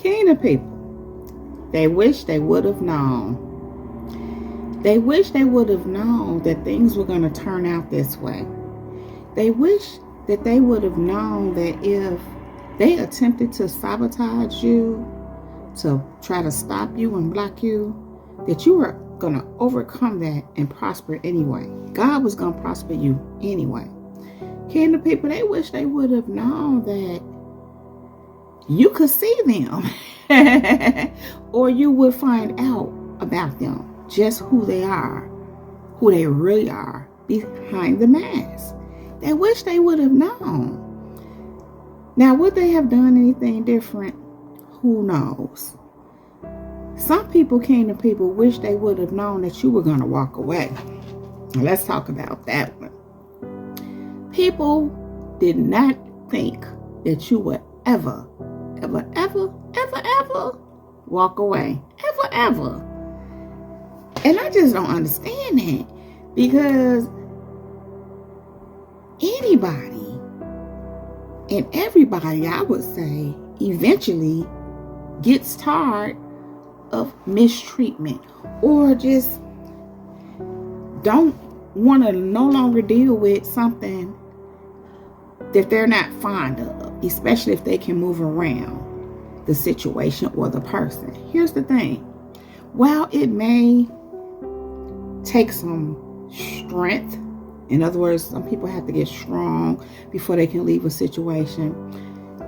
Kingdom people, they wish they would have known. They wish they would have known that things were going to turn out this way. They wish that they would have known that if they attempted to sabotage you, to try to stop you and block you, that you were going to overcome that and prosper anyway. God was going to prosper you anyway. Kingdom people, they wish they would have known that you could see them or you would find out about them, just who they are, who they really are behind the mask. They wish they would have known. Now, would they have done anything different? Who knows? Some people, kingdom people, wish they would have known that you were going to walk away. Now, let's talk about that one. People did not think that you would ever walk away. Ever. And I just don't understand that, because anybody and everybody, I would say, eventually gets tired of mistreatment or just don't want to no longer deal with something that they're not fond of, especially if they can move around the situation or the person. Here's the thing. While it may take some strength, in other words, some people have to get strong before they can leave a situation.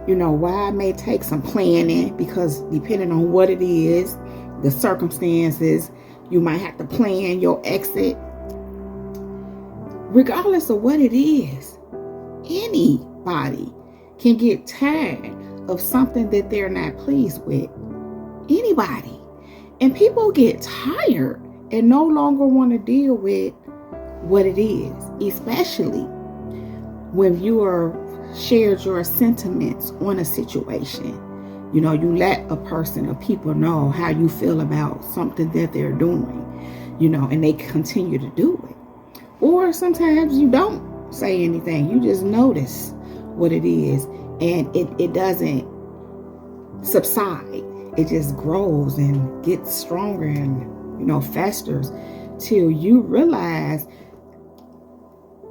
You know, while it may take some planning, because depending on what it is, the circumstances, you might have to plan your exit. Regardless of what it is, anybody can get tired of something that they're not pleased with. Anybody. And people get tired and no longer want to deal with what it is, especially when you are shared your sentiments on a situation. You know, you let a person or people know how you feel about something that they're doing, you know, and they continue to do it. Or sometimes you don't say anything. You just notice what it is, and it doesn't subside. It just grows and gets stronger and, you know, festers till you realize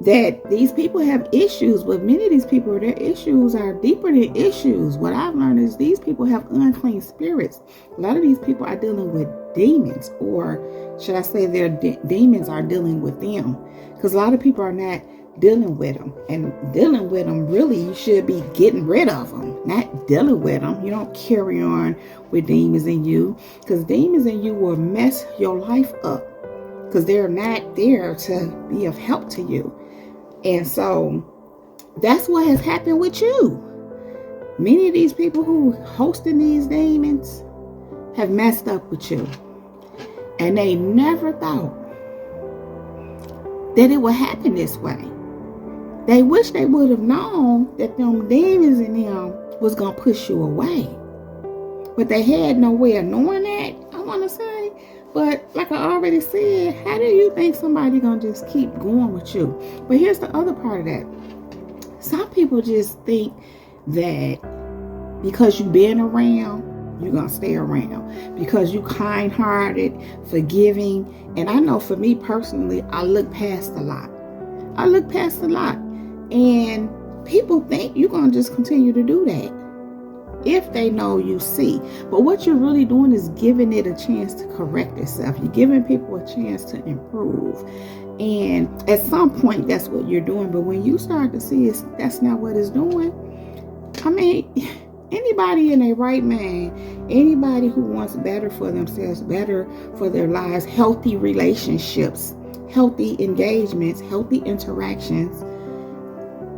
that these people have issues. But many of these people, their issues are deeper than issues. What I've learned is these people have unclean spirits. A lot of these people are dealing with demons, or should I say their demons are dealing with them, because a lot of people are not dealing with them. And dealing with them, really, you should be getting rid of them, not dealing with them. You don't carry on with demons in you, because demons in you will mess your life up, because they're not there to be of help to you. And so that's what has happened with you. Many of these people who hosting these demons have messed up with you, and they never thought that it would happen this way. They wish they would have known that them demons in them was going to push you away. But they had no way of knowing that, I want to say. But like I already said, how do you think somebody going to just keep going with you? But here's the other part of that. Some people just think that because you've been around, you're going to stay around. Because you kind-hearted, forgiving. And I know for me personally, I look past a lot. And people think you're going to just continue to do that if they know you see. But what you're really doing is giving it a chance to correct itself. You're giving people a chance to improve. And at some point, that's what you're doing. But when you start to see that's not what it's doing, I mean, anybody in their right mind, anybody who wants better for themselves, better for their lives, healthy relationships, healthy engagements, healthy interactions,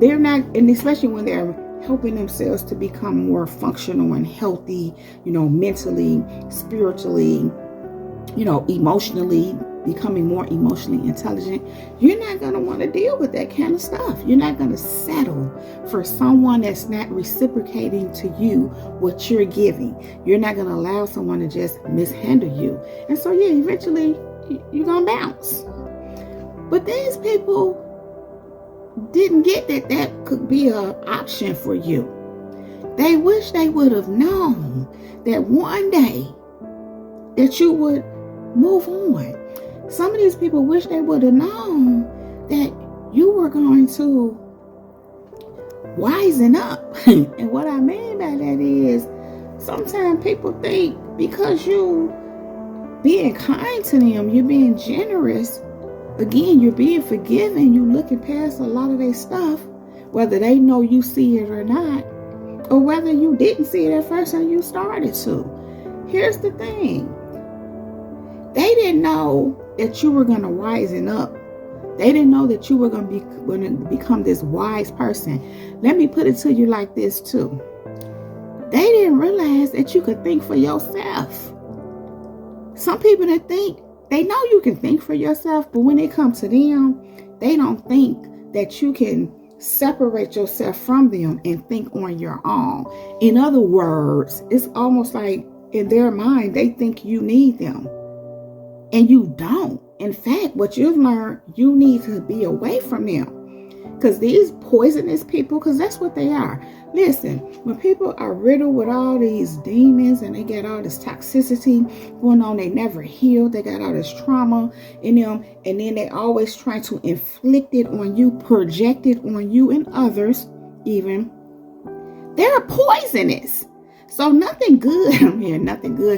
they're not, and especially when they're helping themselves to become more functional and healthy, you know, mentally, spiritually, you know, emotionally, becoming more emotionally intelligent, you're not going to want to deal with that kind of stuff. You're not going to settle for someone that's not reciprocating to you what you're giving. You're not going to allow someone to just mishandle you. And so, yeah, eventually you're going to bounce. But these people didn't get that could be an option for you. They wish they would have known that one day that you would move on. Some of these people wish they would have known that you were going to wisen up. And what I mean by that is, sometimes people think because you being kind to them, you're being generous, again, you're being forgiving, you're looking past a lot of their stuff, whether they know you see it or not, or whether you didn't see it at first and you started to. Here's the thing. They didn't know that you were going to wisen up. They didn't know that you were going to become this wise person. Let me put it to you like this too. They didn't realize that you could think for yourself. Some people that think, they know you can think for yourself, but when it comes to them, they don't think that you can separate yourself from them and think on your own. In other words, it's almost like in their mind, they think you need them. And you don't. In fact, what you've learned, you need to be away from them. Because these poisonous people, because that's what they are. Listen, when people are riddled with all these demons and they get all this toxicity going on, they never heal, they got all this trauma in them, and then they always try to inflict it on you, project it on you and others even. They're poisonous. So nothing good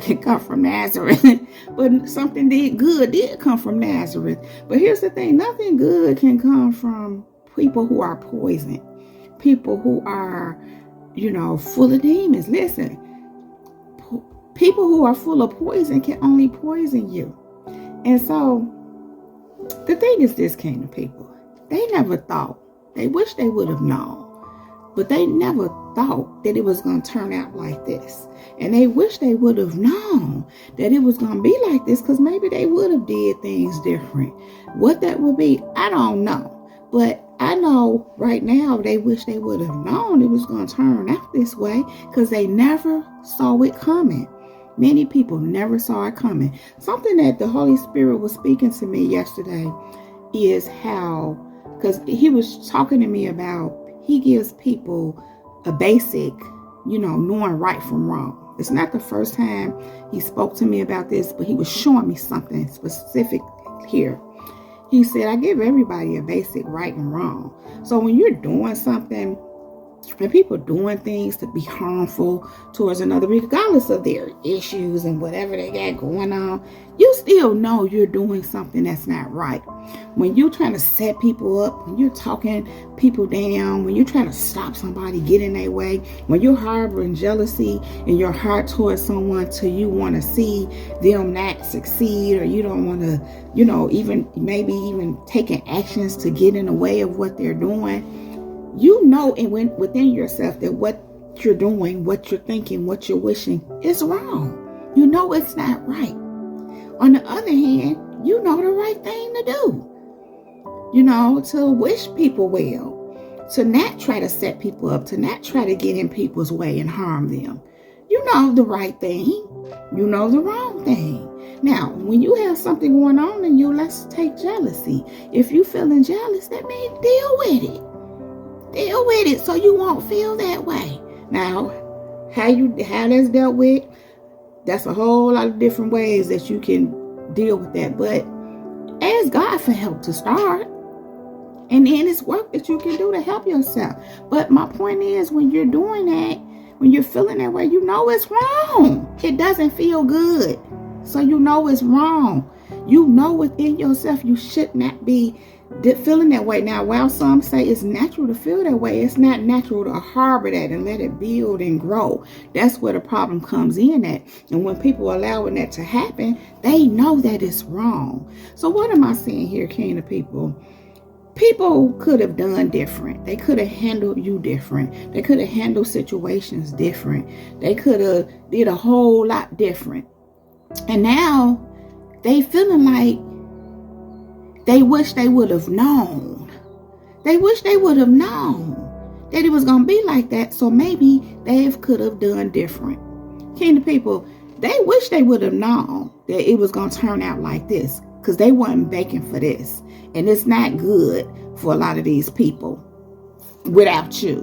can come from Nazareth. But something good did come from Nazareth. But here's the thing, nothing good can come from people who are poison. People who are, full of demons. Listen, people who are full of poison can only poison you. And so the thing is this, kingdom people, they never thought, they wish they would have known. But they never thought that it was going to turn out like this. And they wish they would have known that it was going to be like this, because maybe they would have did things different. What that would be, I don't know. But I know right now they wish they would have known it was going to turn out this way, because they never saw it coming. Many people never saw it coming. Something that the Holy Spirit was speaking to me yesterday is how, because he was talking to me about, he gives people a basic, knowing right from wrong. It's not the first time he spoke to me about this, but he was showing me something specific here. He said, I give everybody a basic right and wrong. So when you're doing something, and people doing things to be harmful towards another, regardless of their issues and whatever they got going on, you still know you're doing something that's not right. When you're trying to set people up, when you're talking people down, when you're trying to stop somebody getting their way, when you're harboring jealousy in your heart towards someone till you want to see them not succeed, or you don't want to, even taking actions to get in the way of what they're doing, you know, and within yourself that what you're doing, what you're thinking, what you're wishing is wrong. You know it's not right. On the other hand, you know the right thing to do. To wish people well, to not try to set people up, to not try to get in people's way and harm them. You know the right thing. You know the wrong thing. Now, when you have something going on in you, let's take jealousy. If you're feeling jealous, that means deal with it. Deal with it so you won't feel that way. Now, how that's dealt with, that's a whole lot of different ways that you can deal with that. But ask God for help to start. And then it's work that you can do to help yourself. But my point is, when you're doing that, when you're feeling that way, you know it's wrong. It doesn't feel good. So you know it's wrong. You know within yourself you should not be feeling that way. Now, while some say it's natural to feel that way, it's not natural to harbor that and let it build and grow. That's where the problem comes in at. And when people are allowing that to happen, they know that it's wrong. So what am I saying here, King of People? People could have done different. They could have handled you different. They could have handled situations different. They could have did a whole lot different. And now they feeling like they wish they would have known. They wish they would have known that it was going to be like that. So maybe they could have done different. Kingdom people, they wish they would have known that it was going to turn out like this, because they weren't baking for this. And it's not good for a lot of these people without you.